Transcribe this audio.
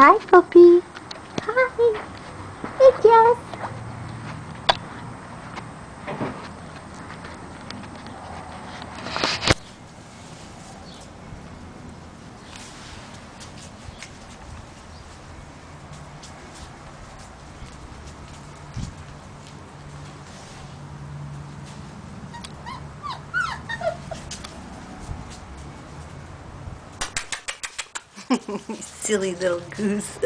Hi, puppy. Hi. Hey, Jess. Silly little goose.